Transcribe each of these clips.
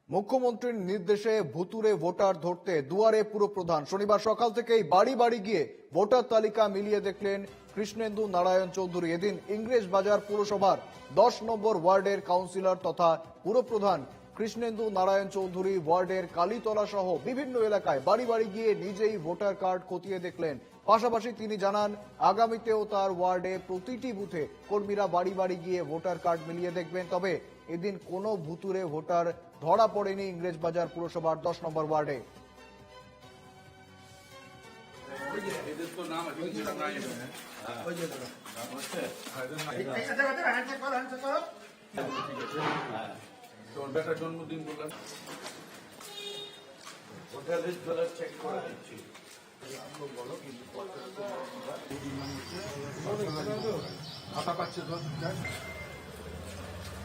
মুখ্যমন্ত্রীর নির্দেশে ভুতুরে ভোটার ধরতে দুয়ারে পুরপ্রধান। শনিবার সকাল থেকেই বাড়ি বাড়ি গিয়ে ভোটার তালিকা মিলিয়ে দেখলেন কৃষ্ণেন্দু নারায়ণ চৌধুরী। এদিন ইংরেজবাজার পুরসভার 10 নম্বর ওয়ার্ডের কাউন্সিলর তথা পুরপ্রধান কৃষ্ণেন্দু নারায়ণ চৌধুরী ওয়ার্ডের কালীতলা সহ বিভিন্ন এলাকায় বাড়ি বাড়ি গিয়ে নিজেই ভোটার কার্ড খতিয়ে দেখলেন। পাশাপাশি তিনি জানান, আগামীতেও তার ওয়ার্ডে প্রতিটি বুথে কর্মীরা বাড়ি বাড়ি গিয়ে ভোটার কার্ড মিলিয়ে দেখবেন। তবে এদিন কোনো ভুতুরে ভোটার ধরা পড়েনি ইংরেজবাজার পুরসভার 10 নম্বর ওয়ার্ডে। জন্মদিন বললাম চেক করে দিচ্ছি।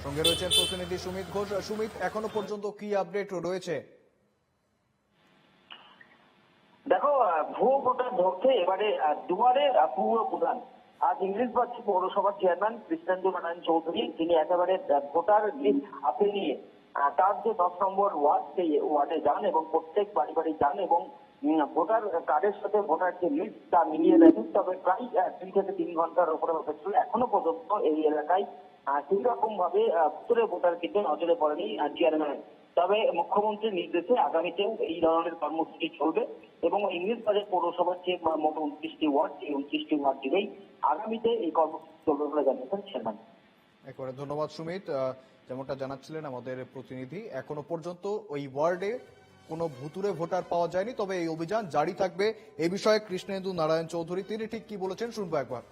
সঙ্গে রয়েছেন প্রতিনিধি সুমিত ঘোষ। সুমিত, এখনো পর্যন্ত কি আপডেট রয়েছে? দেখো, ভুয়ো ভোটার ধরতে এবারে দুয়ারে পুরপ্রধান। আজ ইংরেজবাজার পৌরসভার চেয়ারম্যান কৃষ্ণেন্দু নারায়ণ চৌধুরী তিনি একেবারে ভোটার লিস্ট হাতে নিয়ে তার যে 10 নম্বর ওয়ার্ড সেই ওয়ার্ডে যান এবং প্রত্যেক বাড়ি বাড়ি যান এবং ভোটার কার্ডের সাথে ভোটার যে লিস্ট তা মিলিয়ে দেখেন। তবে প্রায় 2 থেকে 3 ঘন্টার উপরে হয়েছিল। এখনো পর্যন্ত এই এলাকায় সেই রকম ভাবে ভুতুরে ভোটার কিন্তু নজরে পড়েনি চেয়ারম্যান। তবে মুখ্যমন্ত্রীর নির্দেশে আগামীতেও এই ধরনের কর্মসূচি চলবে এবং ইংরেজবাজার পৌরসভার যে মোট 29টি ওয়ার্ড, এই 29টি ওয়ার্ড জুড়েই আগামীতে এই কর্মসূচি চলবে বলে জানিয়েছেন চেয়ারম্যান। একবারে ধন্যবাদ সুমিত। যেমনটা জানাচ্ছিলেন আমাদের প্রতিনিধি, এখনো পর্যন্ত ওই ওয়ার্ডে কোনো ভুতুরে ভোটার পাওয়া যায়নি। তবে এই অভিযান জারি থাকবে। এই বিষয়ে কৃষ্ণেন্দু নারায়ণ চৌধুরী তিনি ঠিক কি বলেছেন শুনবো একবার।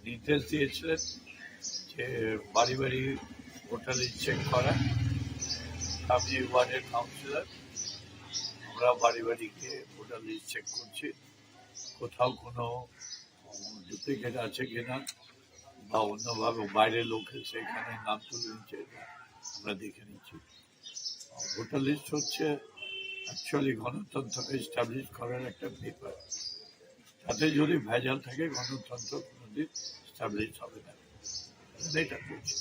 নির্দেশ দিয়েছিলেন যে বাড়ি বাড়ি ভোটার লিস্ট চেক করা। আমি ওয়ার্ডের কাউন্সিলর, আমরা বাড়ি বাড়ি গিয়ে ভোটার লিস্ট চেক করছি। কোথাও কোনো ডুপ্লিকেট আছে কিনা বা অন্যভাবে বাইরের লোক এসে এখানে নাম তুলে নিচ্ছে আমরা দেখে নিচ্ছি। ভোটার লিস্ট হচ্ছে অ্যাকচুয়ালি গণতন্ত্রকে এস্টাবলিশ করার একটা পেপার। তাতে যদি ভেজাল থাকে গণতন্ত্র কোনোদিন এস্টাবলিশ হবে না, এটা করছি।